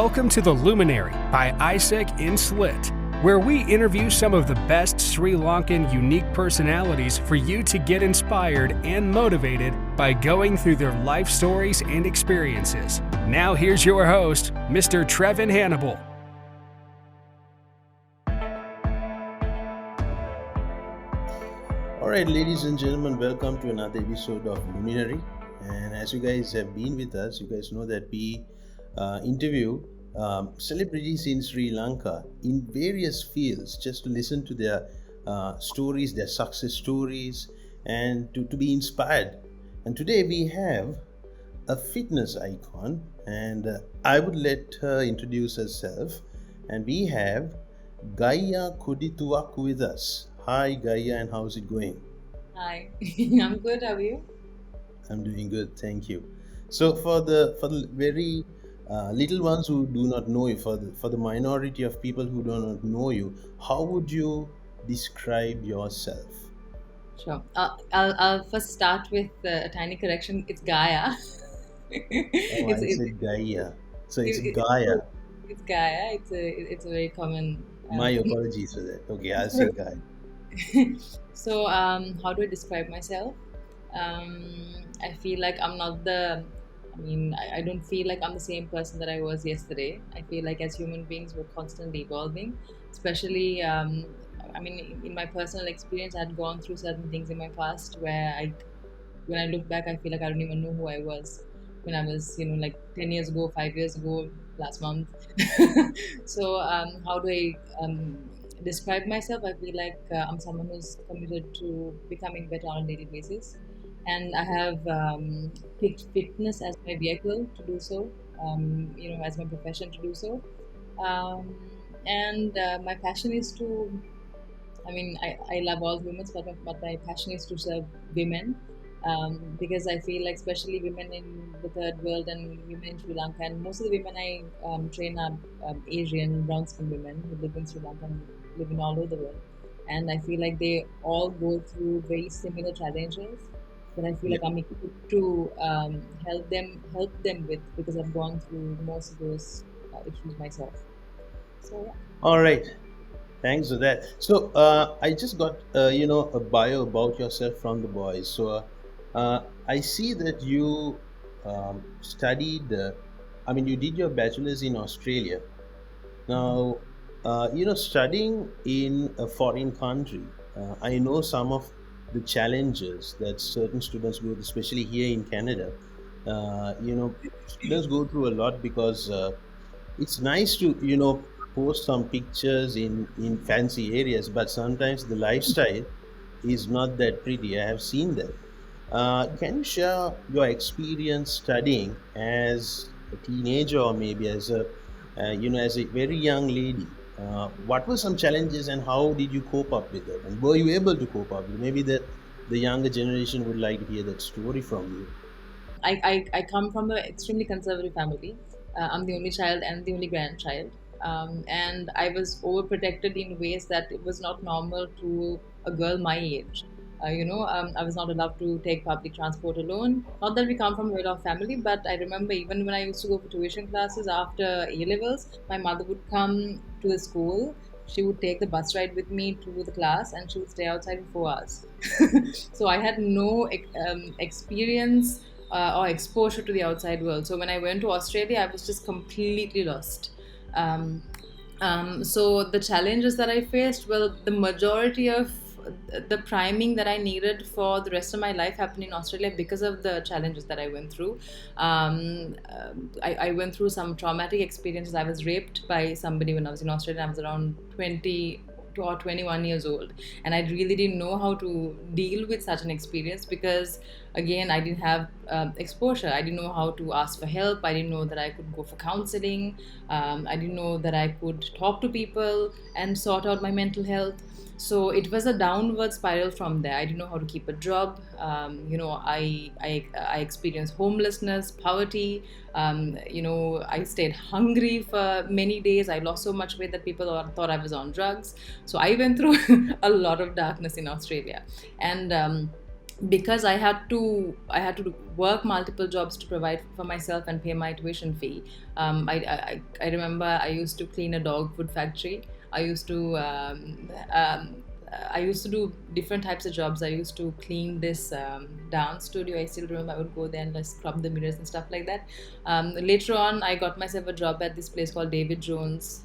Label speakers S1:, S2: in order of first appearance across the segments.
S1: Welcome to the Luminary by AIESEC in SLIIT, where we interview some of the best Sri Lankan unique personalities for you to get inspired and motivated by going through their life stories and experiences. Now here's your host, Mr.Trevin Hannibal.
S2: Alright, ladies and gentlemen, welcome to another episode of Luminary. And as you guys have been with us, you guys know that we interview celebrities in Sri Lanka in various fields just to listen to their stories, their success stories, and to be inspired. And today we have a fitness icon, and I would let her introduce herself. And we have Gaia Kodithuwakku with us. Hi Gaia, and how's it going?
S3: Hi, I'm good. How are you?
S2: I'm doing good, thank you. So for the very little ones who do not know you, for the minority of people who do not know you, how would you describe yourself?
S3: Sure. I'll first start with a tiny correction. It's Gaia.
S2: Oh, I
S3: it's
S2: said Gaia. So it's
S3: it,
S2: Gaia.
S3: it's Gaia. It's a very common.
S2: My apologies for that. Okay, I'll say Gaia.
S3: So how do I describe myself? I feel like I'm not the. I don't feel like I'm the same person that I was yesterday. I feel like as human beings, we're constantly evolving. Especially, in my personal experience, I had gone through certain things in my past where when I look back, I feel like I don't even know who I was when I was, like 10 years ago, 5 years ago, last month. So, how do I describe myself? I feel like I'm someone who's committed to becoming better on a daily basis. And I have picked fitness as my vehicle to do so, as my profession to do so. And my passion is to, I love all humans, but my passion is to serve women. Because I feel like especially women in the third world and women in Sri Lanka, and most of the women I train are Asian, brown-skinned women who live in Sri Lanka and live in all over the world. And I feel like they all go through very similar challenges that I feel like I'm equipped to help them with, because I've gone through most of those issues myself. So yeah.
S2: All right. Thanks for that. So I just got a bio about yourself from the boys. So I see that you studied. You did your bachelor's in Australia. Now, studying in a foreign country, I know some of the challenges that certain students go through, especially here in Canada. Students go through a lot because it's nice to post some pictures in fancy areas, but sometimes the lifestyle is not that pretty. I have seen that. Can you share your experience studying as a teenager, or maybe as a very young lady? What were some challenges, and how did you cope up with it? And were you able to cope up with it? Maybe the younger generation would like to hear that story from you.
S3: I come from an extremely conservative family. I'm the only child and the only grandchild. And I was overprotected in ways that it was not normal to a girl my age. I was not allowed to take public transport alone. Not that we come from a well-off family, but I remember even when I used to go for tuition classes after A-levels, my mother would come to the school. She would take the bus ride with me to the class, and she would stay outside for 4 hours. So I had no experience or exposure to the outside world. So when I went to Australia, I was just completely lost. So the challenges that I faced, well, the majority of the priming that I needed for the rest of my life happened in Australia because of the challenges that I went through. I went through some traumatic experiences. I was raped by somebody when I was in Australia. I was around 20 or 21 years old, and I really didn't know how to deal with such an experience because, again, I didn't have exposure. I didn't know how to ask for help. I didn't know that I could go for counseling. I didn't know that I could talk to people and sort out my mental health. So it was a downward spiral from there. I didn't know how to keep a job. I experienced homelessness, poverty. I stayed hungry for many days. I lost so much weight that people thought I was on drugs. So I went through a lot of darkness in Australia. And because I had to work multiple jobs to provide for myself and pay my tuition fee. I remember I used to clean a dog food factory. I used to do different types of jobs. I used to clean this dance studio. I still remember I would go there and just scrub the mirrors and stuff like that. Later on, I got myself a job at this place called David Jones,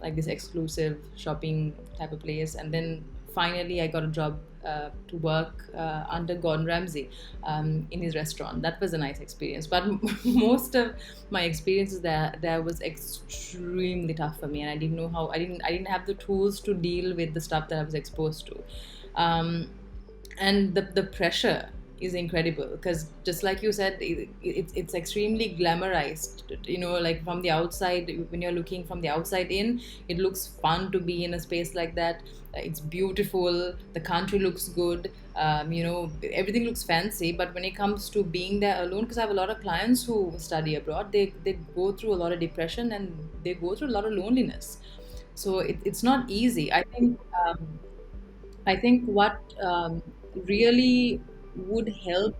S3: like this exclusive shopping type of place. And then finally, I got a job to work under Gordon Ramsay in his restaurant. That was a nice experience. But most of my experiences there was extremely tough for me, and I didn't know how. I didn't have the tools to deal with the stuff that I was exposed to. And the pressure is incredible, because just like you said, it's extremely glamorized, like from the outside. When you're looking from the outside in, it looks fun to be in a space like that. It's beautiful, the country looks good, everything looks fancy. But when it comes to being there alone, because I have a lot of clients who study abroad, they go through a lot of depression, and they go through a lot of loneliness. So it's not easy. I think what really would help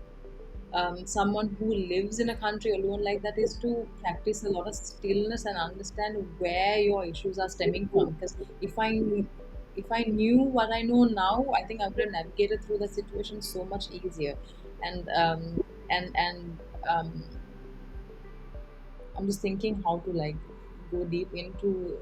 S3: someone who lives in a country alone like that is to practice a lot of stillness and understand where your issues are stemming from. Because if I knew what I know now, I think I would have navigated through the situation so much easier. And I'm just thinking how to like go deep into.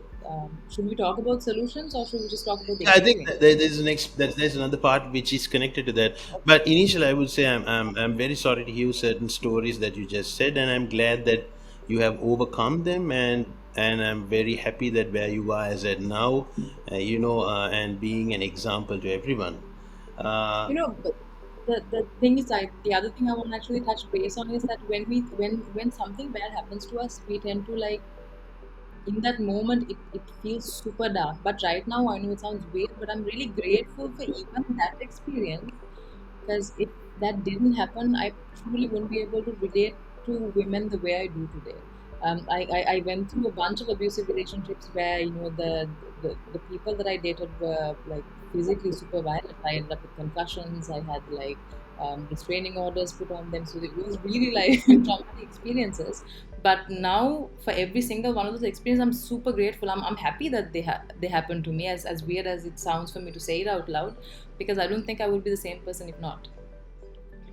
S3: Should we talk about solutions, or should we just talk about the
S2: Yeah, I think
S3: experience?
S2: there's another part which is connected to that. But initially, I would say I'm very sorry to hear certain stories that you just said, and I'm glad that you have overcome them, and I'm very happy that where you are as at now, and being an example to everyone. Uh,
S3: But the thing is, like, the other thing I want to actually touch base on is that when something bad happens to us, we tend to like, in that moment it feels super dark. But right now, I know it sounds weird, but I'm really grateful for even that experience, because if that didn't happen, I truly wouldn't be able to relate to women the way I do today. I went through a bunch of abusive relationships where the people that I dated were like physically super violent. I ended up with concussions. I had like restraining orders put on them. So it was really like traumatic experiences. But now, for every single one of those experiences, I'm super grateful. I'm happy that they happened to me. As weird as it sounds for me to say it out loud, because I don't think I would be the same person if not.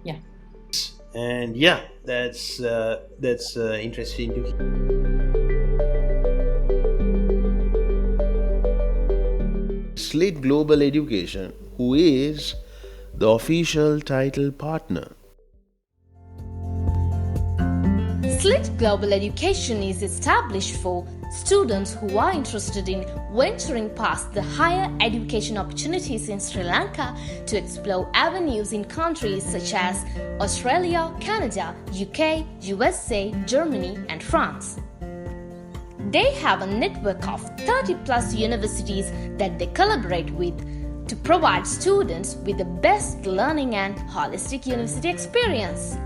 S3: Yeah.
S2: and yeah, that's interesting to hear. SLIIT Global Education, who is the official title partner.
S4: SLIIT Global Education is established for students who are interested in venturing past the higher education opportunities in Sri Lanka to explore avenues in countries such as Australia, Canada, UK, USA, Germany, and France. They have a network of 30 plus universities that they collaborate with to provide students with the best learning and holistic university experience.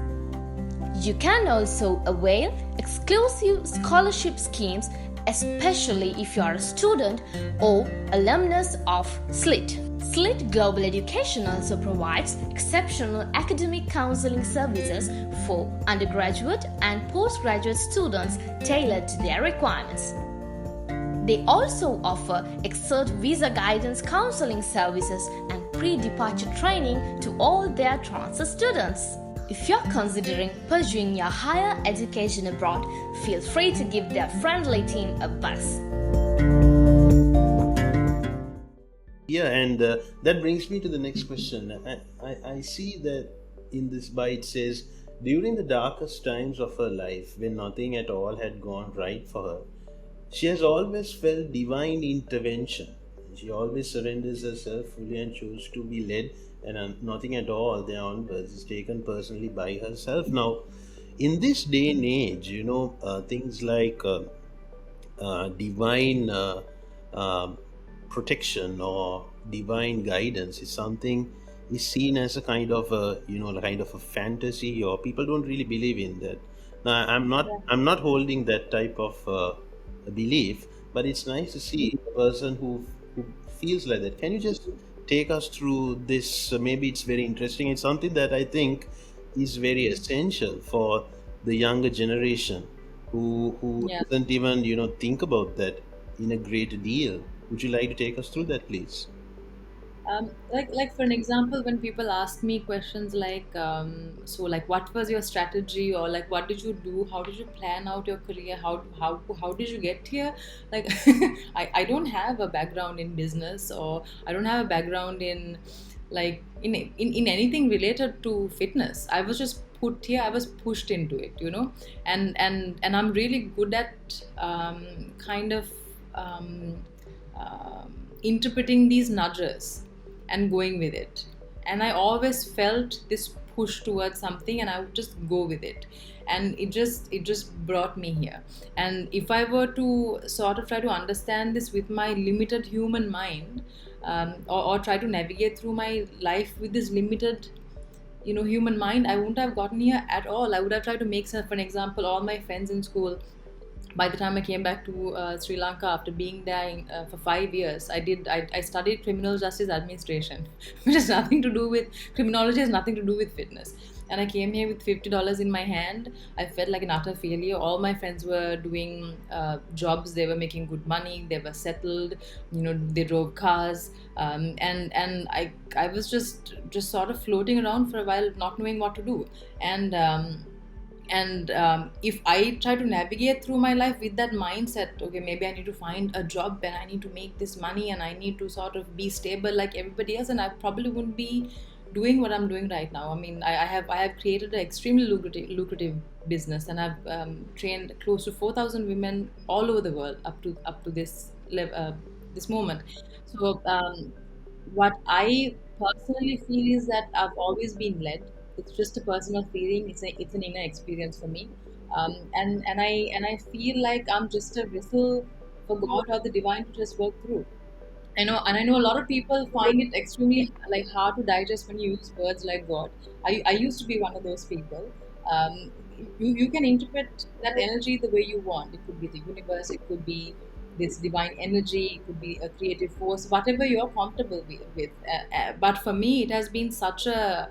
S4: You can also avail exclusive scholarship schemes, especially if you are a student or alumnus of SLIIT. SLIIT Global Education also provides exceptional academic counseling services for undergraduate and postgraduate students tailored to their requirements. They also offer expert visa guidance counseling services and pre-departure training to all their transfer students. If you're considering pursuing your higher education abroad, feel free to give their friendly team a buzz.
S2: Yeah, and that brings me to the next question. I see that in this bite it says, during the darkest times of her life, when nothing at all had gone right for her, she has always felt divine intervention. She always surrenders herself fully and chooses to be led, and nothing at all there onwards is taken personally by herself. Now, in this day and age, things like divine protection or divine guidance is something is seen as a kind of a fantasy, or people don't really believe in that. Now, I'm not holding that type of belief, but it's nice to see a person who feels like that. Can you just take us through this? Maybe it's very interesting. It's something that I think is very essential for the younger generation who
S3: Yeah.
S2: doesn't even think about that in a great deal. Would you like to take us through that, please?
S3: Like for an example, when people ask me questions like, so like, what was your strategy, or like, what did you do? How did you plan out your career? How did you get here? Like, I don't have a background in business, or I don't have a background in like in anything related to fitness. I was just put here. I was pushed into it, and I'm really good at kind of interpreting these nudges and going with it. And I always felt this push towards something, and I would just go with it. And it just brought me here. And if I were to sort of try to understand this with my limited human mind, or try to navigate through my life with this limited human mind, I wouldn't have gotten here at all. I would have tried to make sense. For an example, all my friends in school, by the time I came back to Sri Lanka after being there for 5 years, I studied criminal justice administration, which has nothing to do with criminology, has nothing to do with fitness. And I came here with $50 in my hand. I felt like an utter failure. All my friends were doing jobs. They were making good money. They were settled. They drove cars. And I was just sort of floating around for a while, not knowing what to do. And if I try to navigate through my life with that mindset, okay, maybe I need to find a job and I need to make this money and I need to sort of be stable like everybody else, and I probably wouldn't be doing what I'm doing right now. I mean, I have created an extremely lucrative business, and I've trained close to 4,000 women all over the world up to this moment. So what I personally feel is that I've always been led. It's just a personal feeling. It's an inner experience for me, and I feel like I'm just a vessel for God or the divine to just work through. I know a lot of people find it extremely like hard to digest when you use words like God. I used to be one of those people. Um, you can interpret that energy the way you want. It could be the universe. It could be this divine energy. It could be a creative force. Whatever you're comfortable with. But for me, it has been such a.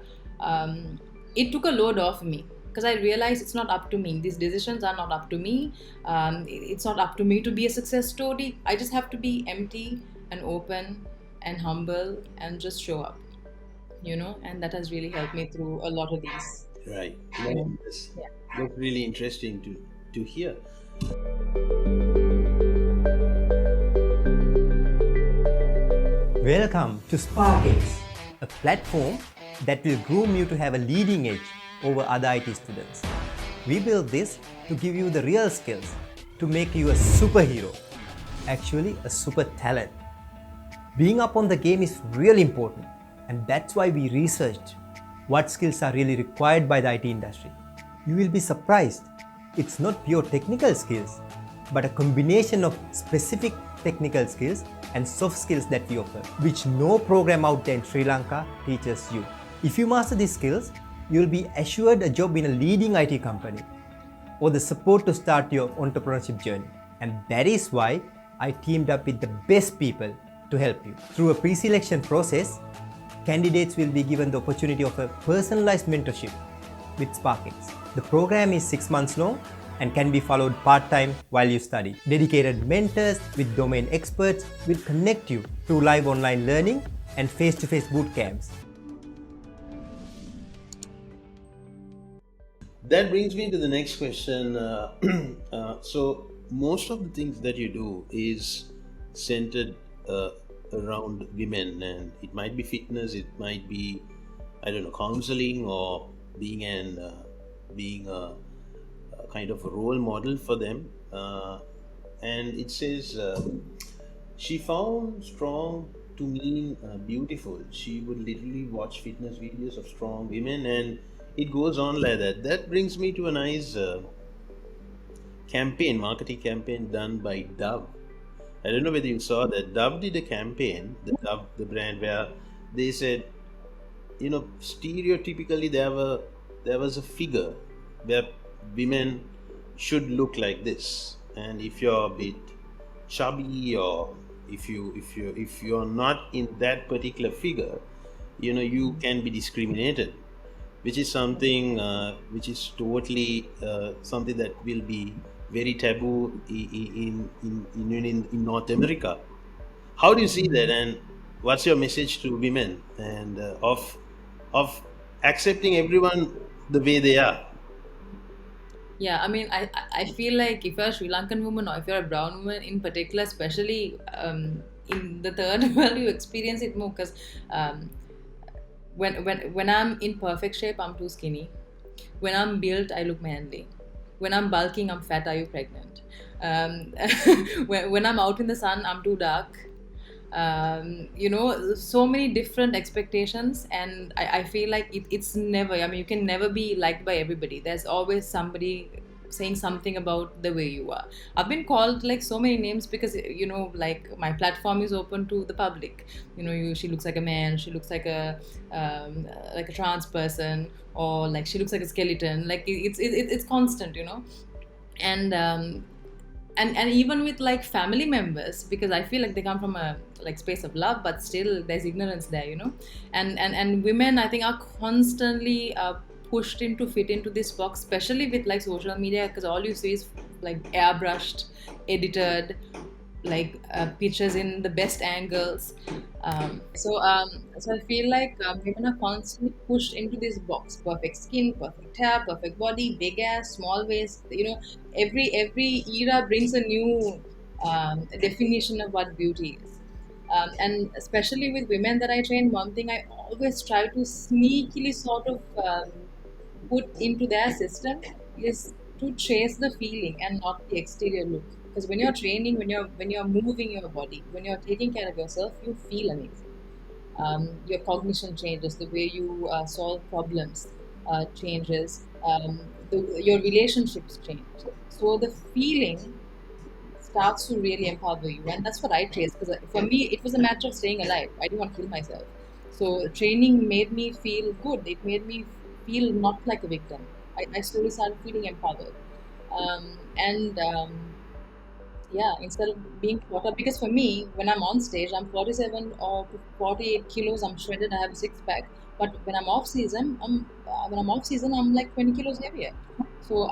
S3: It took a load off me because I realized it's not up to me. These decisions are not up to me. It's not up to me to be a success story. I just have to be empty and open and humble and just show up, and that has really helped me through a lot of these.
S2: Right.
S3: you know,
S2: That's,
S3: yeah.
S2: that's really interesting to hear.
S5: Welcome to SparkX, a platform that will groom you to have a leading edge over other IT students. We built this to give you the real skills to make you a superhero, actually a super talent. Being up on the game is really important, and that's why we researched what skills are really required by the IT industry. You will be surprised. It's not pure technical skills, but a combination of specific technical skills and soft skills that we offer, which no program out there in Sri Lanka teaches you. If you master these skills, you will be assured a job in a leading IT company or the support to start your entrepreneurship journey. And that is why I teamed up with the best people to help you. Through a pre-selection process, candidates will be given the opportunity of a personalized mentorship with SparkX. The program is 6 months long and can be followed part-time while you study. Dedicated mentors with domain experts will connect you through live online learning and face-to-face boot camps.
S2: That brings me to the next question. So most of the things that you do is centered around women, and it might be fitness, it might be, I don't know, counseling, or being a kind of a role model for them. And it says she found strong to mean beautiful. She would literally watch fitness videos of strong women, and it goes on like that. That brings me to a nice marketing campaign done by Dove. I don't know whether you saw that. Dove did a campaign, the brand, where they said, stereotypically there was a figure where women should look like this, and if you're a bit chubby, or if you're not in that particular figure, you can be discriminated, which is something which is totally something that will be very taboo in North America. How do you see that, and what's your message to women and of accepting everyone the way they are?
S3: Yeah, I mean, I feel like if you're a Sri Lankan woman or if you're a brown woman in particular, especially in the third world, you experience it more because um, when I'm in perfect shape, I'm too skinny. When I'm built, I look manly. When I'm bulking, I'm fat. Are you pregnant? Um, when I'm out in the sun, I'm too dark. So many different expectations, and I feel like it's never, I mean, you can never be liked by everybody. There's always somebody saying something about the way you are. I've been called like so many names because like my platform is open to the public. She looks like a man, she looks like a trans person, or like she looks like a skeleton. Like it's constant, and and even with like family members, because I feel like they come from a like space of love, but still there's ignorance there, and women, I think, are constantly pushed in to fit into this box, especially with like social media, because all you see is like airbrushed, edited, like pictures in the best angles. So I feel like women are constantly pushed into this box: perfect skin, perfect hair, perfect body, big ass, small waist. Every era brings a new definition of what beauty is. And especially with women that I train, one thing I always try to sneakily sort of put into their system is to chase the feeling and not the exterior look. Because when you're training, when you're moving your body, when you're taking care of yourself, you feel amazing. Your cognition changes, the way you solve problems changes, your relationships change. So the feeling starts to really empower you, and that's what I chased. Because for me, it was a matter of staying alive. I didn't want to kill myself. So training made me feel good. It made me feel not like a victim. I slowly started feeling empowered. And Yeah, instead of being caught up, because for me, when I'm on stage, I'm 47 or 48 kilos, I'm shredded, I have a six pack. But when I'm off season, I'm like 20 kilos heavier. So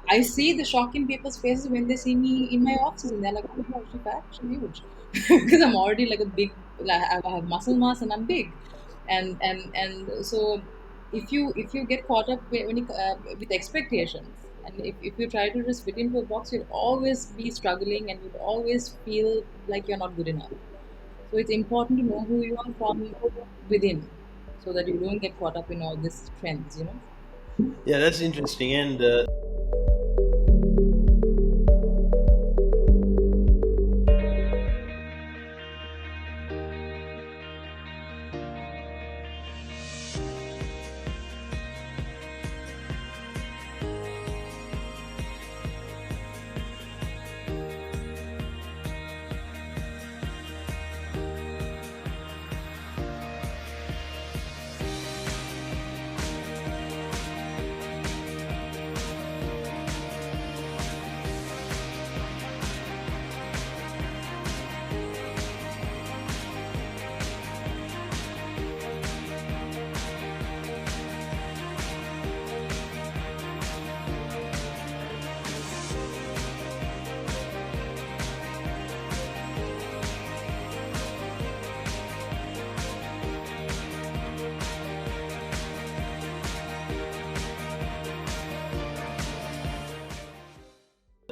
S3: I see the shock in people's faces when they see me in my off season. They're like, "Oh my God, she's fat, she's huge," because I'm already like a big, like I have muscle mass and I'm big, and so if you get caught up with expectations, and if you try to just fit into a box, you'll always be struggling and you'll always feel like you're not good enough. So it's important to know who you are from within, so that you don't get caught up in all these trends.
S2: Yeah, that's interesting. And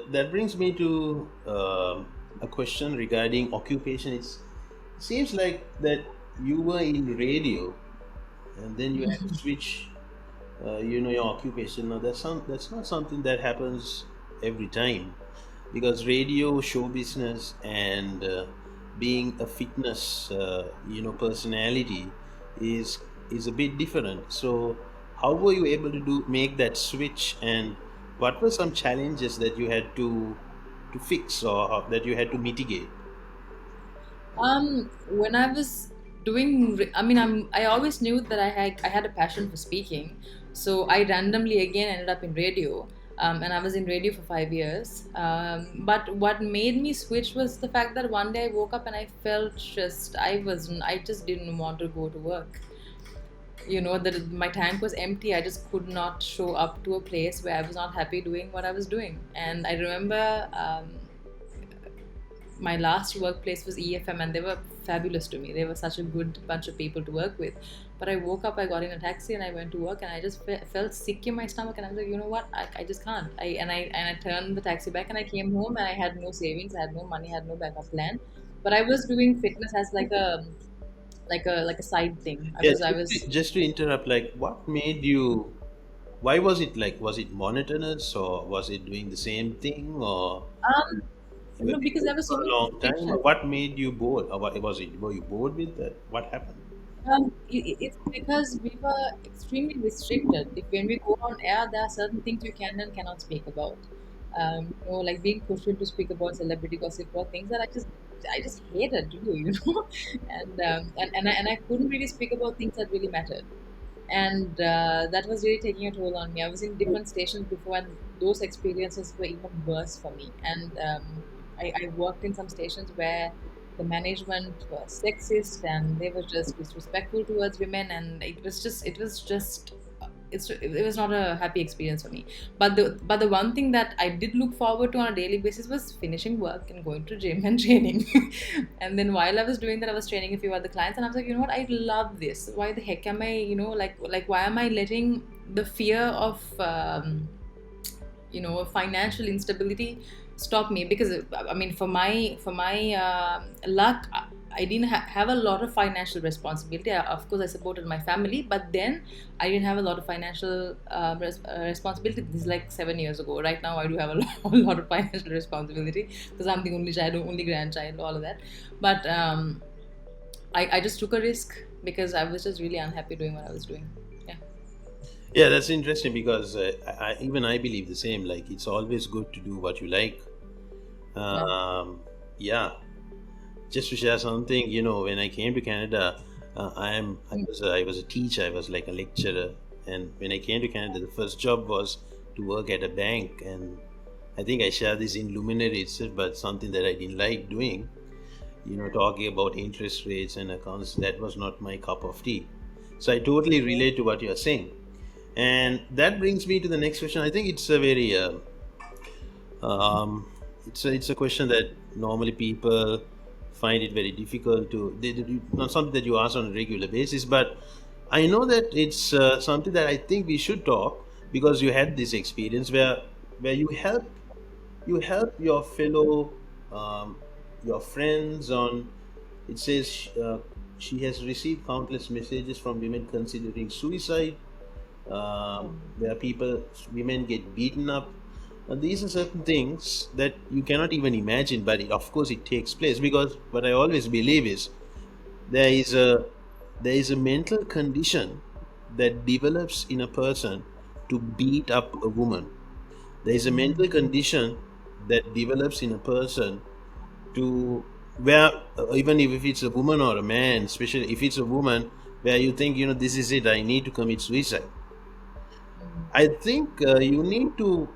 S2: that brings me to a question regarding occupation. It seems like that you were in radio, and then you had to switch, your occupation. Now that's not something that happens every time, because radio, show business, and being a fitness, personality is a bit different. So, how were you able to make that switch, and what were some challenges that you had to fix, or that you had to mitigate?
S3: When I was I mean, I always knew that I had a passion for speaking, so I randomly again ended up in radio. and I was in radio for 5 years. But what made me switch was the fact that one day I woke up and I felt I just didn't want to go to work. That my tank was empty. I just could not show up to a place where I was not happy doing what I was doing. And I remember my last workplace was EFM, and they were fabulous to me. They were such a good bunch of people to work with. But I woke up, I got in a taxi, and I went to work, and I just felt sick in my stomach, and I was like, you know what, I just can't. I turned the taxi back, and I came home, and I had no savings, I had no money, I had no backup plan. But I was doing fitness as like a side thing. I
S2: Yeah,
S3: was
S2: just to interrupt, like, what made you? Why was it like? Was it monotonous, or was it doing the same thing, or
S3: um
S2: you were
S3: because
S2: doing
S3: there
S2: it
S3: was
S2: for
S3: so
S2: a
S3: much
S2: long time? Or
S3: restriction.
S2: what made you bored, or was it? Were you bored with that? What happened?
S3: It's because we were extremely restricted. If when we go on air, there are certain things you can and cannot speak about. Like being pushed to speak about celebrity gossip or things that I just hated to do, and I couldn't really speak about things that really mattered, and that was really taking a toll on me. I was in different stations before, and those experiences were even worse for me. And I worked in some stations where the management was sexist and they were just disrespectful towards women, and it was not a happy experience for me. But the one thing that I did look forward to on a daily basis was finishing work and going to gym and training. And then while I was doing that, I was training a few other clients, and I was like, you know what, I love this. Why the heck am I, like why am I letting the fear of financial instability stop me? Because I mean, for my luck, I didn't have a lot of financial responsibility. Of course, I supported my family, but then I didn't have a lot of financial responsibility. This is like 7 years ago. Right now, I do have a a lot of financial responsibility because I'm the only child, only grandchild, all of that. But I just took a risk because I was just really unhappy doing what I was doing. Yeah.
S2: Yeah, that's interesting because even I believe the same. Like, it's always good to do what you like.
S3: Yeah.
S2: Yeah, just to share something, when I came to Canada, I was a teacher. I was like a lecturer, and when I came to Canada, the first job was to work at a bank, and I think I shared this in Luminary itself, but something that I didn't like doing. Talking about interest rates and accounts, that was not my cup of tea. So I totally relate to what you are saying, and that brings me to the next question. I think it's a very it's a question that normally people find it very difficult to not something that you ask on a regular basis, but I know that it's something that I think we should talk, because you had this experience where you help your fellow, your friends on. It says she has received countless messages from women considering suicide, where women get beaten up. These are certain things that you cannot even imagine, but of course it takes place, because what I always believe is there is a there is a mental condition that develops in a person to beat up a woman. There is a mental condition that develops in a person to where, even if it's a woman or a man, especially if it's a woman, where you think, this is it, I need to commit suicide. I think you need to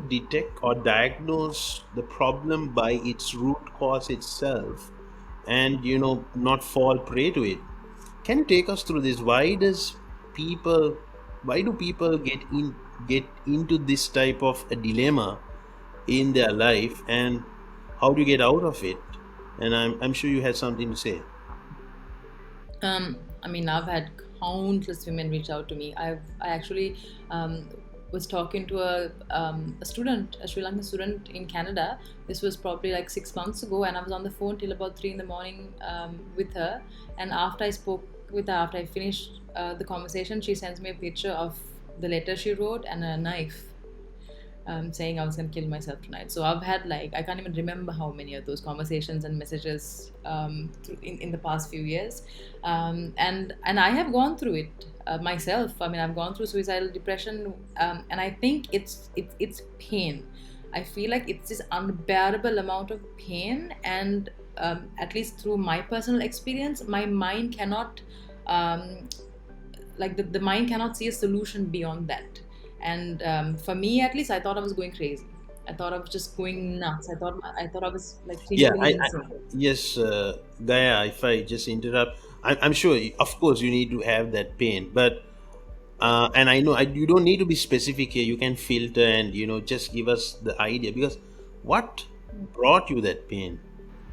S2: detect or diagnose the problem by its root cause itself, and not fall prey to it. Can you take us through this? People why do people get into this type of a dilemma in their life, and how do you get out of it? And I'm sure you had something to say.
S3: I mean, I've had countless women reach out to me. I actually was talking to a student, a Sri Lankan student in Canada. This was probably like 6 months ago, and I was on the phone till about 3 in the morning with her. And after I spoke with her, after I finished the conversation, she sends me a picture of the letter she wrote and a knife, saying I was going to kill myself tonight. So I've had, like, I can't even remember how many of those conversations and messages in the past few years, and I have gone through it myself. I mean, I've gone through suicidal depression, and I think it's pain. I feel like it's this unbearable amount of pain, and at least through my personal experience, my mind cannot, like the mind cannot see a solution beyond that. And for me, at least, I thought I was going crazy. I thought I was just going nuts. I thought I was like
S2: Yeah,
S3: clinically insane.
S2: yes, Gaia, if I just interrupt, I'm sure, of course, you need to have that pain, but and I know you don't need to be specific here. You can filter and just give us the idea, because what brought you that pain?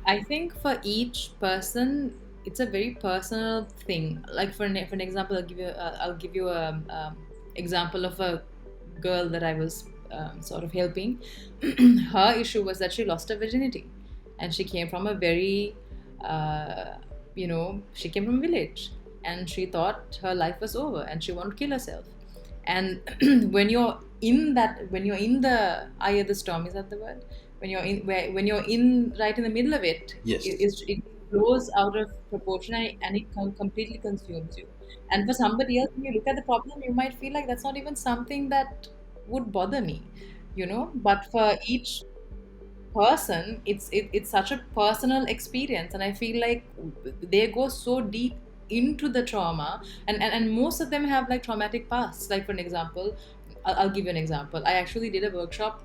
S3: I think for each person, it's a very personal thing. Like for an example, I'll give you a example of a girl that I was sort of helping. Her issue was that she lost her virginity, and she came from a very, she came from a village, and she thought her life was over, and she wanted to kill herself. And when you're in the eye of the storm, is that the word? When you're in right in the middle of it,
S2: Yes.
S3: it blows out of proportion, and it completely consumes you. And for somebody else, when you look at the problem, you might feel like that's not even something that would bother me, but for each person, it's such a personal experience, and I feel like they go so deep into the trauma, and most of them have like traumatic pasts. Like for an example, I'll give you an example. I actually did a workshop,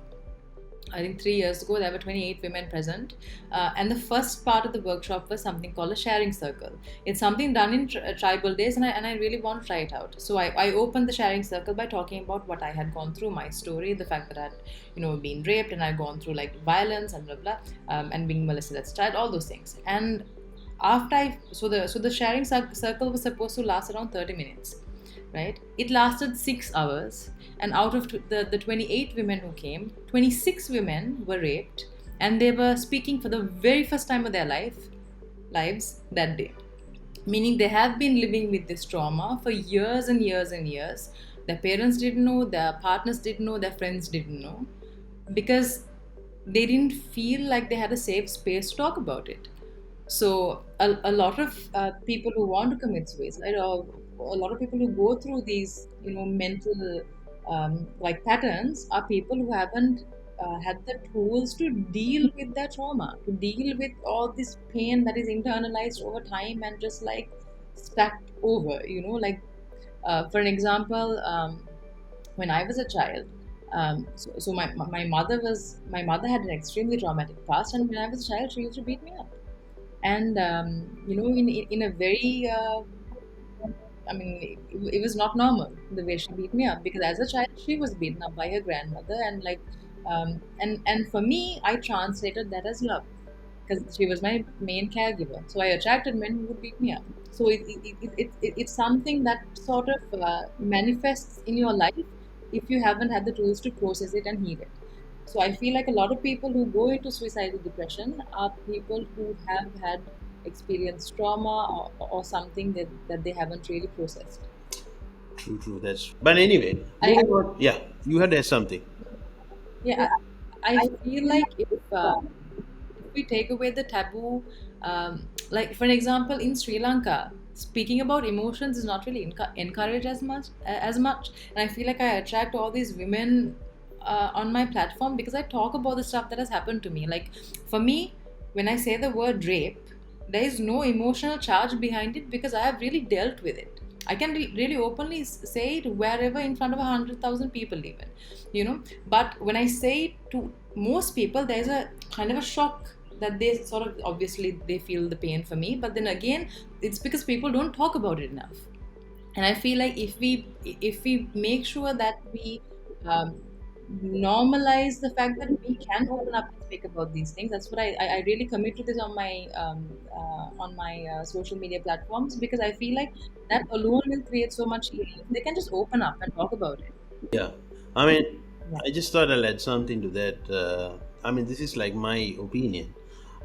S3: I think 3 years ago. There were 28 women present, and the first part of the workshop was something called a sharing circle. It's something done in tribal days, and I really want to try it out. So I opened the sharing circle by talking about what I had gone through, my story, the fact that I'd been raped, and I'd gone through like violence and blah blah, and being molested as a child, all those things. And after the sharing circle was supposed to last around 30 minutes, right? It lasted 6 hours, and out of the 28 women who came, 26 women were raped, and they were speaking for the very first time of their lives that day. Meaning they have been living with this trauma for years and years and years. Their parents didn't know, their partners didn't know, their friends didn't know, because they didn't feel like they had a safe space to talk about it. So a lot of people who want to commit suicide, or a lot of people who go through these, mental like patterns, are people who haven't had the tools to deal with their trauma, to deal with all this pain that is internalized over time and just like stacked over. Like for an example, when I was a child. So my mother had an extremely traumatic past, and when I was a child, she used to beat me up, and in a very I mean, it was not normal the way she beat me up, because as a child she was beaten up by her grandmother, and like and for me, I translated that as love, because she was my main caregiver. So I attracted men who would beat me up. So it's something that sort of manifests in your life if you haven't had the tools to process it and heal it. So I feel like a lot of people who go into suicidal depression are people who have had experienced trauma, or something that they haven't really processed.
S2: True. But anyway,
S3: I,
S2: moving on. Yeah, you had something.
S3: yeah, I feel like if we take away the taboo, like for an example, in Sri Lanka, speaking about emotions is not really encouraged as much, and I feel like I attract all these women on my platform because I talk about the stuff that has happened to me. Like for me, when I say the word rape, there is no emotional charge behind it, because I have really dealt with it. I can really openly say it wherever, in front of 100,000 people even, But when I say it to most people, there's a kind of a shock that they sort of, obviously they feel the pain for me, but then again, it's because people don't talk about it enough. And I feel like if we make sure that we um, normalize the fact that we can open up and speak about these things. That's what I really commit to this on my social media platforms, because I feel like that alone will create so much healing. They can just open up and talk about it.
S2: Yeah, I mean,
S3: Yeah.
S2: I just thought I'll add something to that. I mean, this is like my opinion.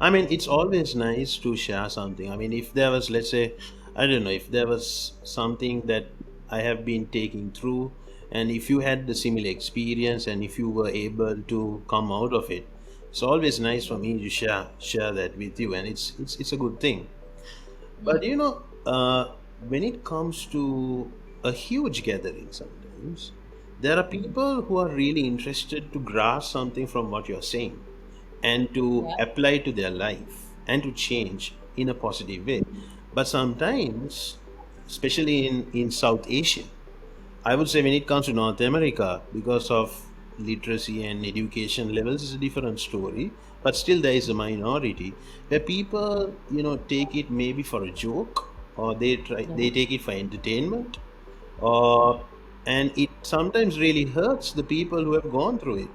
S2: I mean, it's always nice to share something. I mean, if there was, let's say, I don't know, if there was something that I have been taking through, and if you had the similar experience, and if you were able to come out of it, it's always nice for me to share that with you, and it's a good thing. But when it comes to a huge gathering, sometimes there are people who are really interested to grasp something from what you're saying and to
S3: Yeah.
S2: apply to their life and to change in a positive way. But sometimes, especially in South Asia, I would say when it comes to North America, because of literacy and education levels, is a different story. But still, there is a minority where people, take it maybe for a joke, or they take it for entertainment, or and it sometimes really hurts the people who have gone through it.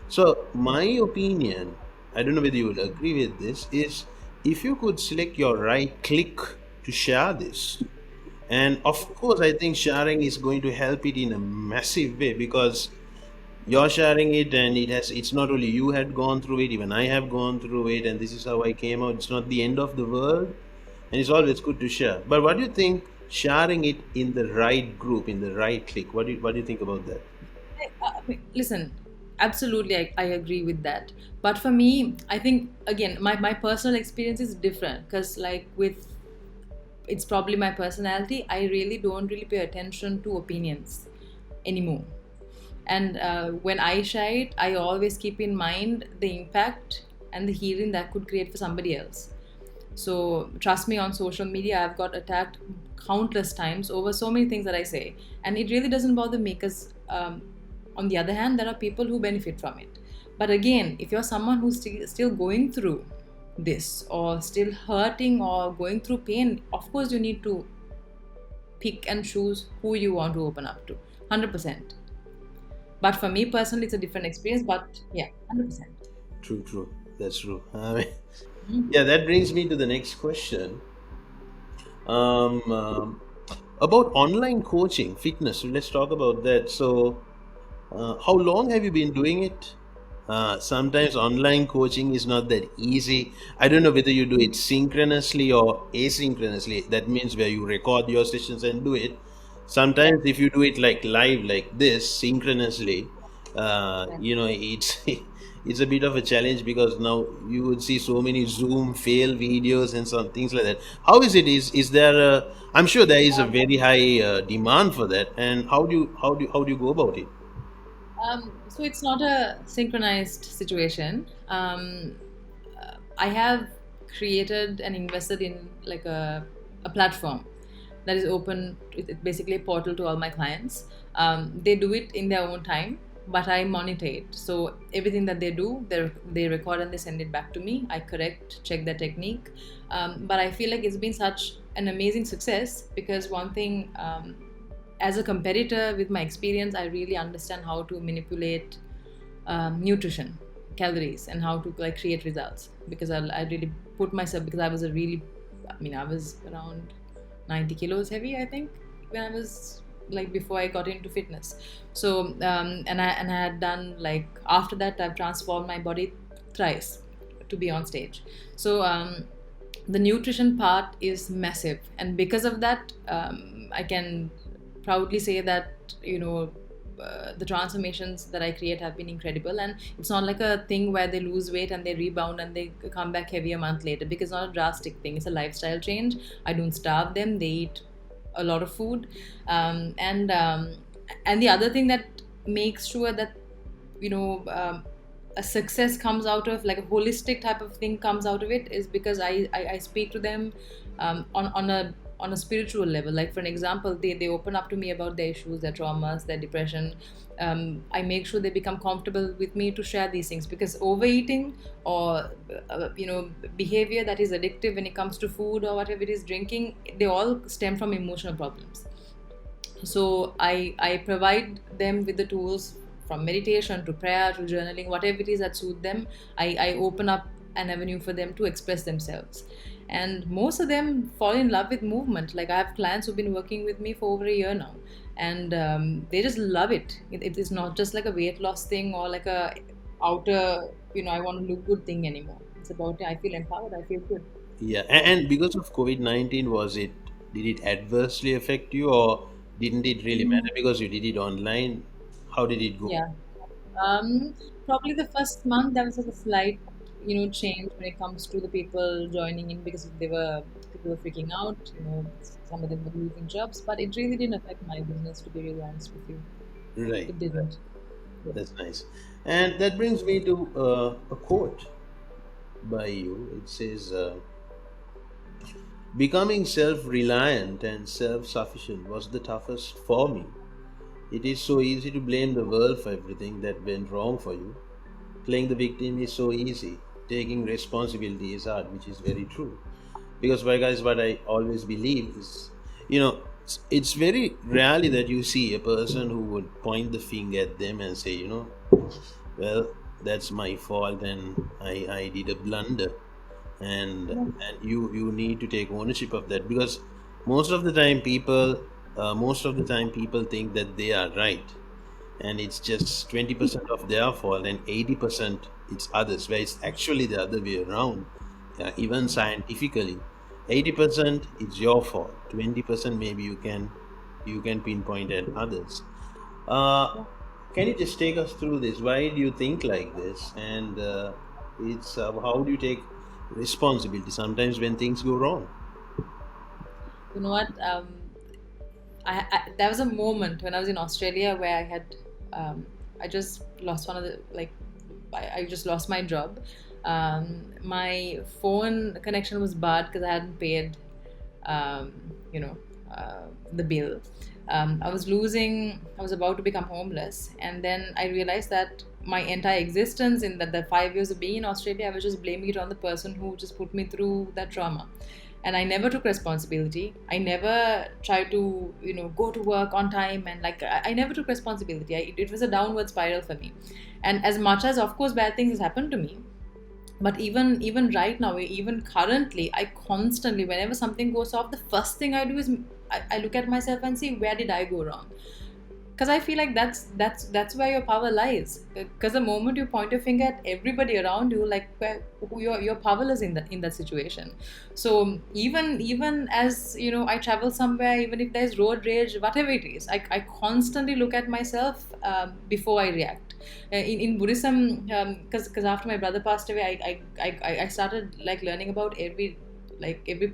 S2: So my opinion, I don't know whether you will agree with this, is if you could select your right click to share this, and of course I think sharing is going to help it in a massive way, because you're sharing it, and it's not only you had gone through it, even I have gone through it, and this is how I came out. It's not the end of the world, and it's always good to share. But what do you think, sharing it in the right group, in the right click, what do you think about that?
S3: Listen, absolutely, I agree with that. But for me, I think, again, my personal experience is different because, like, with it's probably my personality, I really don't really pay attention to opinions anymore. And when I share it, I always keep in mind the impact and the healing that could create for somebody else. So trust me, on social media, I've got attacked countless times over so many things that I say, and it really doesn't bother me because, on the other hand, there are people who benefit from it. But again, if you're someone who's still going through this, or still hurting, or going through pain, of course you need to pick and choose who you want to open up to, 100%. But for me personally, it's a different experience. But yeah, 100%.
S2: True, that's true. Yeah, that brings me to the next question. About online coaching, fitness. So let's talk about that. So, how long have you been doing it? Sometimes online coaching is not that easy. I don't know whether you do it synchronously or asynchronously. That means where you record your sessions and do it. Sometimes if you do it like live, like this, synchronously, it's it's a bit of a challenge, because now you would see so many Zoom fail videos and some things like that. How is it? Is there a? I'm sure there is a very high demand for that. And how do you go about it?
S3: So it's not a synchronized situation. I have created and invested in like a platform that is open. It's basically a portal to all my clients. They do it in their own time, but I monitor it. So everything that they do, they record and they send it back to me. I correct, check their technique. But I feel like it's been such an amazing success because one thing, as a competitor with my experience, I really understand how to manipulate nutrition, calories, and how to like create results. Because I really put myself, because I was I was around 90 kilos heavy, I think, when I was like before I got into fitness. So and I had done, like, after that I've transformed my body thrice to be on stage. So the nutrition part is massive, and because of that, I can proudly say that, the transformations that I create have been incredible. And it's not like a thing where they lose weight and they rebound and they come back heavy a month later, because it's not a drastic thing. It's a lifestyle change. I don't starve them. They eat a lot of food. And the other thing that makes sure that, a success comes out of, like, a holistic type of thing comes out of it, is because I speak to them on a spiritual level. Like, for an example, they open up to me about their issues, their traumas, their depression. I make sure they become comfortable with me to share these things, because overeating or behavior that is addictive when it comes to food or whatever it is, drinking, they all stem from emotional problems. So I provide them with the tools, from meditation to prayer to journaling, whatever it is that suit them. I open up an avenue for them to express themselves. And most of them fall in love with movement. Like, I have clients who've been working with me for over a year now, and they just love it. It is not just like a weight loss thing or like a outer, I want to look good thing anymore. It's about, I feel empowered, I feel good.
S2: Yeah, and because of COVID-19, did it adversely affect you, or didn't it really matter because you did it online? How did it go?
S3: Yeah. Um, Probably the first month there was like a slight, change when it comes to the people joining in, because people were freaking out. Some of them were losing jobs, but it really didn't affect my business, to be really honest with you.
S2: Right,
S3: It didn't.
S2: that's nice. And that brings me to a quote by you. It says, "Becoming self-reliant and self-sufficient was the toughest for me. It is so easy to blame the world for everything that went wrong for you. Playing the victim is so easy. Taking responsibility is hard, which is very true. Because, well, guys, what I always believe is, it's very rarely that you see a person who would point the finger at them and say, well, that's my fault and I did a blunder. And you need to take ownership of that, because most of the time people think that they are right, and it's just 20% of their fault and 80% it's others, where it's actually the other way around. Even scientifically, 80% it's your fault, 20% maybe you can pinpoint at others. Can you just take us through this? Why do you think like this? And it's how do you take responsibility sometimes when things go wrong?
S3: You know what? There was a moment when I was in Australia where I had, I just lost one of the, I just lost my job. My phone connection was bad because I hadn't paid, the bill. I was about to become homeless, and then I realized that my entire existence in the 5 years of being in Australia, I was just blaming it on the person who just put me through that trauma. And I never took responsibility. I never tried to, go to work on time, and I never took responsibility. It was a downward spiral for me. And as much as, of course, bad things has happened to me, but even right now, even currently, I constantly, whenever something goes off, the first thing I do is I look at myself and see, where did I go wrong? Because I feel like that's where your power lies. Because the moment you point your finger at everybody around you, you're powerless in that situation. So even as I travel somewhere, even if there's road rage, whatever it is, I constantly look at myself before I react. In Buddhism, because after my brother passed away, I started learning about every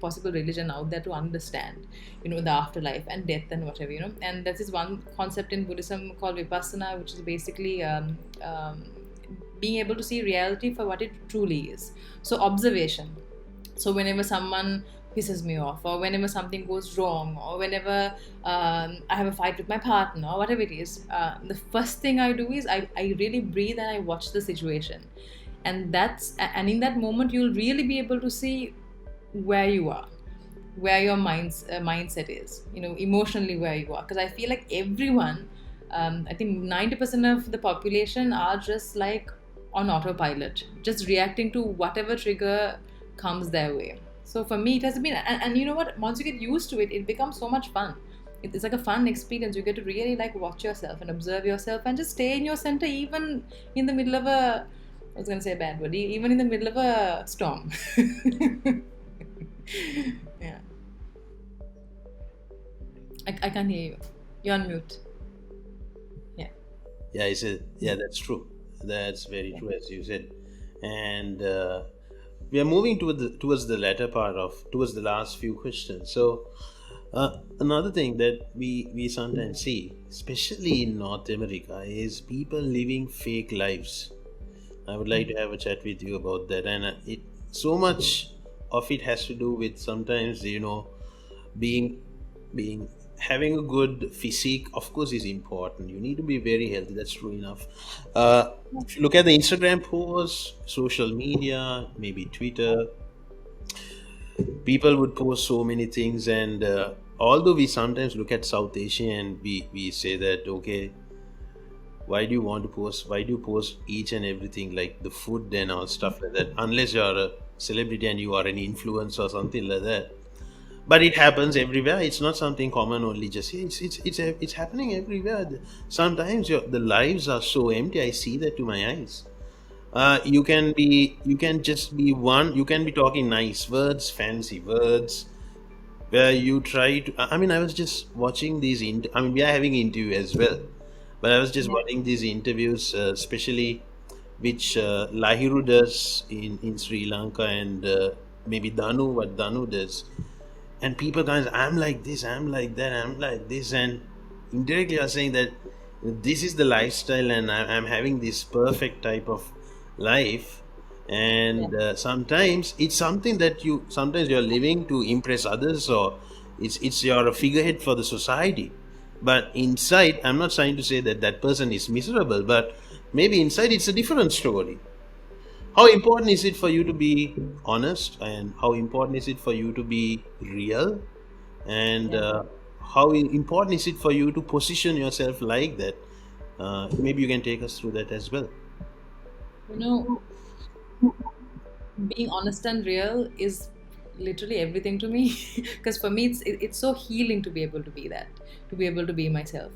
S3: possible religion out there to understand the afterlife and death and whatever, and that is one concept in Buddhism called vipassana, which is basically being able to see reality for what it truly is. So observation. So whenever someone pisses me off, or whenever something goes wrong, or whenever I have a fight with my partner, or whatever it is, the first thing I do is I really breathe and I watch the situation. And in that moment you'll really be able to see where you are, where your mindset is, emotionally where you are. Because I feel like everyone, I think 90% of the population are just on autopilot, just reacting to whatever trigger comes their way. So for me, it has been, and you know what? Once you get used to it, it becomes so much fun. It's like a fun experience. You get to really watch yourself and observe yourself and just stay in your center, even in the middle of I was going to say a bad word, even in the middle of a storm. Yeah. I can't hear you. You're on mute. Yeah.
S2: Yeah, I said, yeah, that's true. That's very true, as you said. And we are moving towards the latter part towards the last few questions. So another thing that we sometimes see, especially in North America, is people living fake lives. I would like to have a chat with you about that. And so much of it has to do with sometimes, having a good physique, of course, is important. You need to be very healthy. That's true enough. If you look at the Instagram posts, social media, maybe Twitter, people would post so many things. And although we sometimes look at South Asia and we say that, okay, why do you post each and everything, like the food and all stuff like that, unless you are a celebrity and you are an influencer or something like that. But it happens everywhere. It's not something common only just here. It's happening everywhere. Sometimes the lives are so empty. I see that to my eyes. You can be talking nice words, fancy words, where you try to. I was just watching these. We are having interview as well, but I was just watching these interviews, especially which Lahiru does in Sri Lanka, and maybe what Danu does. And people guys, I'm like this, I'm like that, I'm like this, and indirectly are saying that this is the lifestyle and I'm having this perfect type of life. And sometimes it's something that you're living to impress others, or it's you're a figurehead for the society. But inside, I'm not trying to say that that person is miserable, but maybe inside it's a different story. How important is it for you to be honest, and how important is it for you to be real, and how important is it for you to position yourself like that? Maybe you can take us through that as well.
S3: You know, being honest and real is literally everything to me because for me it's so healing to be able to be that, to be able to be myself.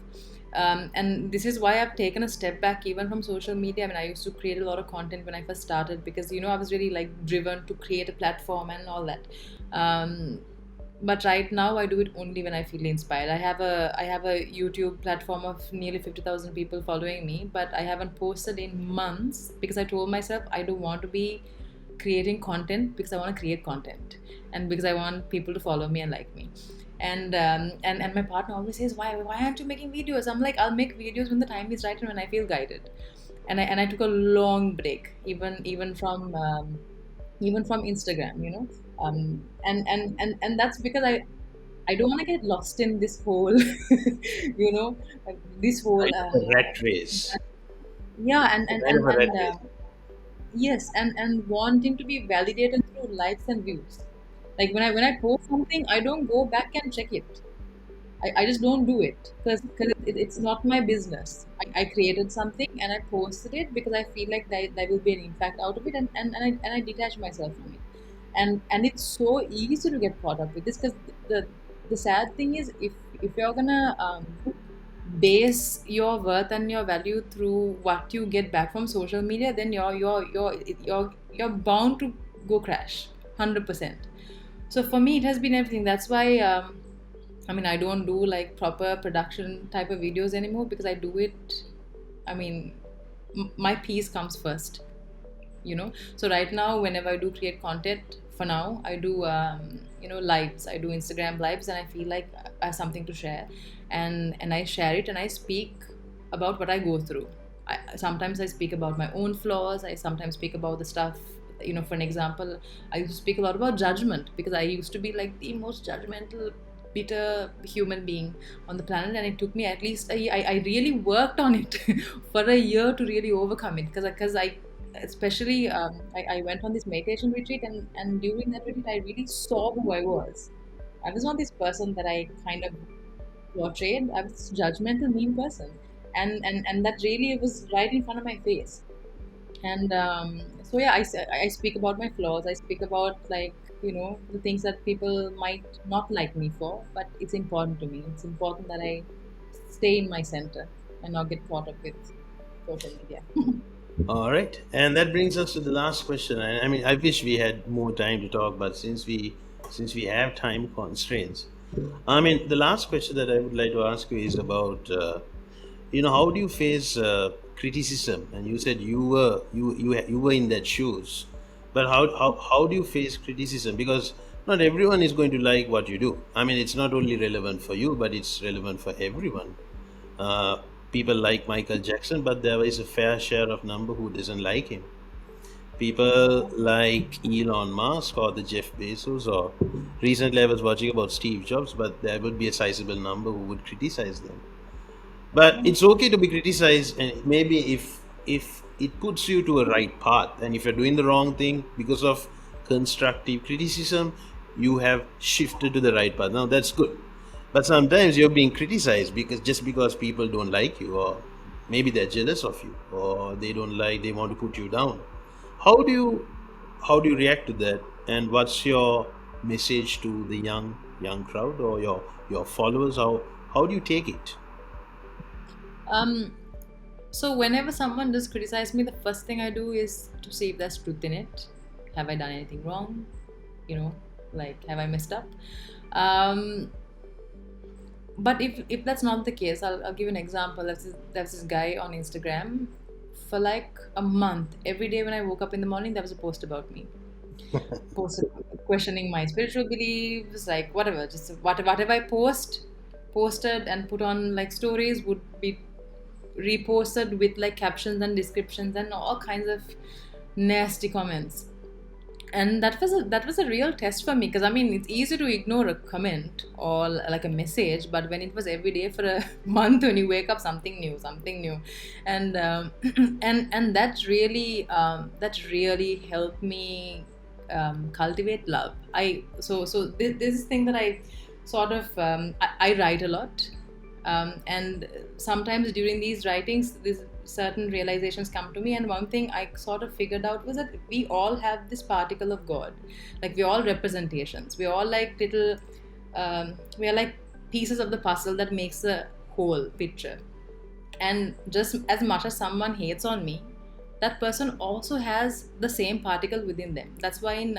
S3: And this is why I've taken a step back even from social media. I mean, I used to create a lot of content when I first started because I was really like driven to create a platform and all that. But right now I do it only when I feel inspired. I have a YouTube platform of nearly 50,000 people following me, but I haven't posted in months because I told myself I don't want to be creating content because I want to create content and because I want people to follow me and like me. And my partner always says, why aren't you making videos? I'm like, I'll make videos when the time is right and when I feel guided. And I took a long break, even from Instagram, and that's because I don't want to get lost in this whole, you know, this whole,
S2: Kind of a rat race.
S3: yeah, and and
S2: Kind of
S3: and,
S2: a rat
S3: and
S2: race.
S3: yes, and wanting to be validated through likes and views. Like when I post something, I don't go back and check it. I just don't do it because it's not my business. I created something and I posted it because I feel like there will be an impact out of it, and I detach myself from it. And it's so easy to get caught up with this because the sad thing is if you're gonna base your worth and your value through what you get back from social media, then you're bound to go crash 100%. So for me, it has been everything. That's why I mean, I don't do like proper production type of videos anymore because I do it. I mean, my piece comes first. So right now, whenever I do create content, for now, I do lives. I do Instagram lives, and I feel like I have something to share, and I share it, and I speak about what I go through. Sometimes I speak about my own flaws. I sometimes speak about the stuff. For an example, I used to speak a lot about judgment because I used to be like the most judgmental, bitter human being on the planet, and it took me at least I really worked on it for a year to really overcome it because I especially I went on this meditation retreat, and during that retreat I really saw who I was. I was not this person that I kind of portrayed. I was this judgmental, mean person, and that really was right in front of my face. And so yeah, I speak about my flaws. I speak about like the things that people might not like me for, but it's important to me. It's important that I stay in my center and not get caught up with social media.
S2: All right, and that brings us to the last question. And I mean, I wish we had more time to talk, but since we have time constraints, I mean, the last question that I would like to ask you is about how do you face criticism? And you said you were in that shoes, but how do you face criticism? Because not everyone is going to like what you do. I mean, it's not only relevant for you, but it's relevant for everyone. Uh, People like Michael Jackson, but there is a fair share of number who doesn't like him. People like Elon Musk or the Jeff Bezos, or recently I was watching about Steve Jobs, but there would be a sizable number who would criticize them. But it's okay to be criticized, and maybe if it puts you to a right path, and if you're doing the wrong thing because of constructive criticism, you have shifted to the right path. Now that's good. But sometimes you're being criticized because people don't like you, or maybe they're jealous of you, or they want to put you down. How do you react to that? And what's your message to the young crowd, or your followers? How do you take it?
S3: um so whenever someone does criticize me, the first thing I do is to see if there's truth in it. Have I done anything wrong? Like, have I messed up? um but if that's not the case, I'll give an example. There's this guy on Instagram. For like a month, every day when I woke up in the morning, there was a post about me, posted questioning my spiritual beliefs, like whatever, just whatever I posted and put on like stories would be reposted with like captions and descriptions and all kinds of nasty comments. and that was a real test for me, because I mean, it's easy to ignore a comment or like a message, but when it was every day for a month, when you wake up, something new, and and that really helped me cultivate love. So this thing that I sort of I write a lot, and sometimes during these writings, these certain realizations come to me, and one thing I sort of figured out was that we all have this particle of God. Like, we're all representations, we're all like little we are like pieces of the puzzle that makes the whole picture. And just as much as someone hates on me, that person also has the same particle within them. That's why in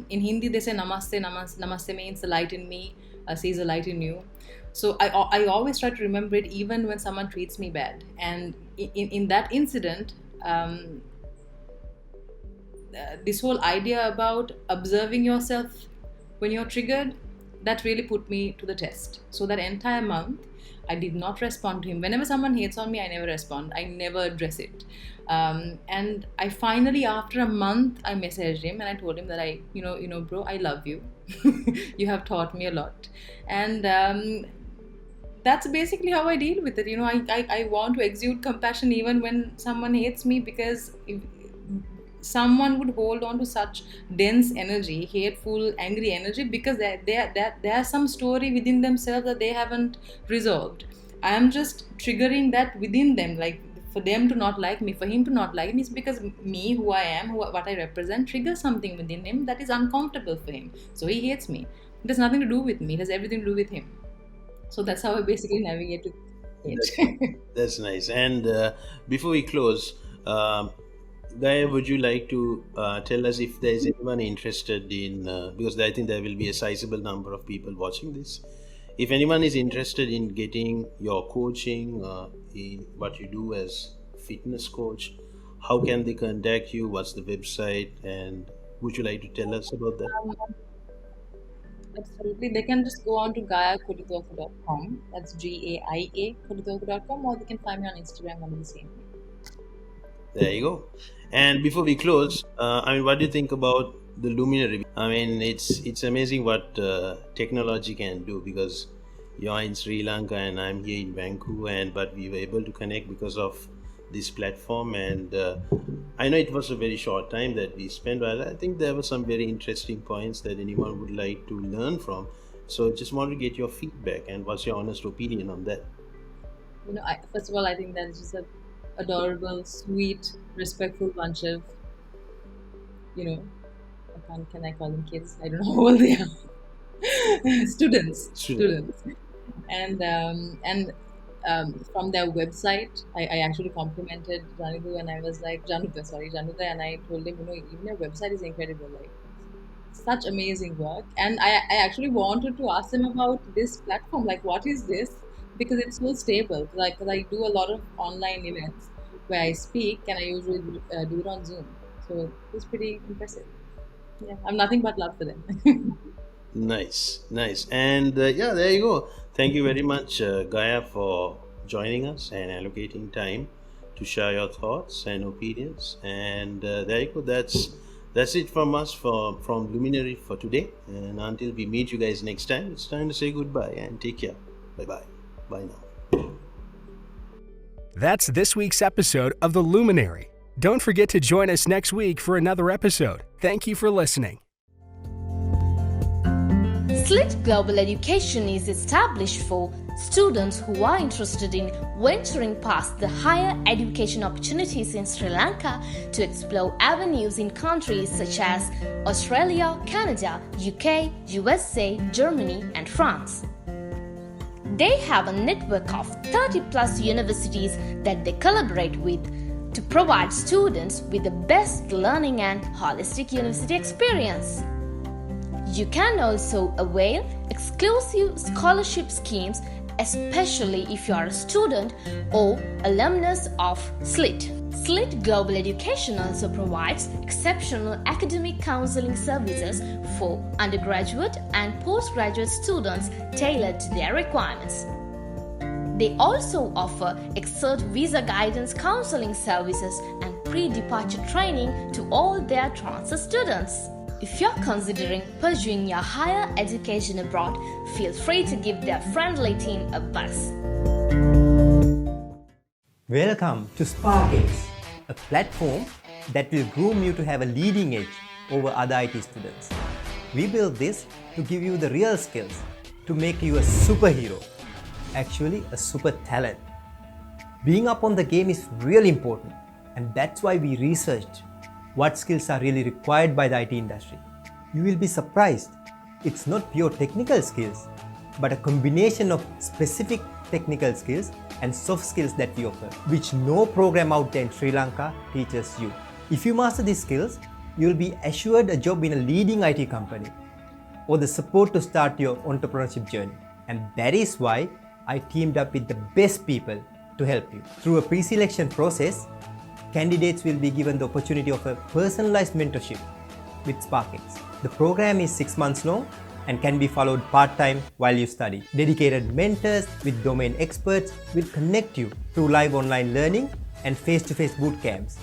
S3: Hindi they say namaste. Namaste means the light in me sees the light in you. So I always try to remember it, even when someone treats me bad. And in that incident, this whole idea about observing yourself when you're triggered, that really put me to the test. So that entire month, I did not respond to him. Whenever someone hates on me, I never respond. I never address it. And I finally, after a month, I messaged him and I told him that bro, I love you. You have taught me a lot. And that's basically how I deal with it. I want to exude compassion even when someone hates me, because if someone would hold on to such dense energy, hateful, angry energy, because there's some story within themselves that they haven't resolved. I am just triggering that within them, like for them to not like me, for him to not like me, is because me, who I am, what I represent, triggers something within him that is uncomfortable for him. So he hates me. It has nothing to do with me. It has everything to do with him. So that's how I basically navigate to it.
S2: That's nice. And before we close, Gaia, would you like to tell us if there is anyone interested in, because I think there will be a sizable number of people watching this. If anyone is interested in getting your coaching, in what you do as fitness coach, how can they contact you? What's the website? And would you like to tell us about that?
S3: Absolutely. They can just go on to GaiaKodithuwakku.com. That's GAIA Kodithuwakku.com, or they can find me on Instagram under the same name.
S2: There you go. And before we close, what do you think about the Luminary? It's amazing what technology can do, because you're in Sri Lanka and I'm here in Vancouver, but we were able to connect because of this platform. And I know it was a very short time that we spent, but I think there were some very interesting points that anyone would like to learn from. So just want to get your feedback, and what's your honest opinion on that?
S3: First of all, I think that is just a adorable, sweet, respectful bunch of, can I call them kids? I don't know how old they are. Students. And from their website, I actually complimented Januda, and I was like, Januda, and I told him, even your website is incredible, like such amazing work. And I actually wanted to ask them about this platform, like what is this? Because it's so stable. Because I do a lot of online events where I speak, and I usually do it on Zoom. So it's pretty impressive. Yeah, I have nothing but love for them.
S2: Nice. And there you go. Thank you very much, Gaia, for joining us and allocating time to share your thoughts and opinions. And there you go. That's it from us from Luminary for today. And until we meet you guys next time, it's time to say goodbye and take care. Bye-bye. Bye now.
S1: That's this week's episode of The Luminary. Don't forget to join us next week for another episode. Thank you for listening.
S4: SLIIT Global Education is established for students who are interested in venturing past the higher education opportunities in Sri Lanka to explore avenues in countries such as Australia, Canada, UK, USA, Germany, and France. They have a network of 30+ universities that they collaborate with to provide students with the best learning and holistic university experience. You can also avail exclusive scholarship schemes, especially if you are a student or alumnus of SLIIT. SLIIT Global Education also provides exceptional academic counseling services for undergraduate and postgraduate students tailored to their requirements. They also offer expert visa guidance counseling services and pre-departure training to all their transfer students. If you're considering pursuing your higher education abroad, feel free to give their friendly team a buzz.
S5: Welcome to SparkX, a platform that will groom you to have a leading edge over other IT students. We built this to give you the real skills to make you a superhero, actually a super talent. Being up on the game is really important, and that's why we researched what skills are really required by the IT industry. You will be surprised. It's not pure technical skills, but a combination of specific technical skills and soft skills that we offer, which no program out there in Sri Lanka teaches you. If you master these skills, you'll be assured a job in a leading IT company or the support to start your entrepreneurship journey. And that is why I teamed up with the best people to help you. Through a pre-selection process, candidates will be given the opportunity of a personalized mentorship with SparkX. The program is 6 months long and can be followed part-time while you study. Dedicated mentors with domain experts will connect you through live online learning and face-to-face boot camps.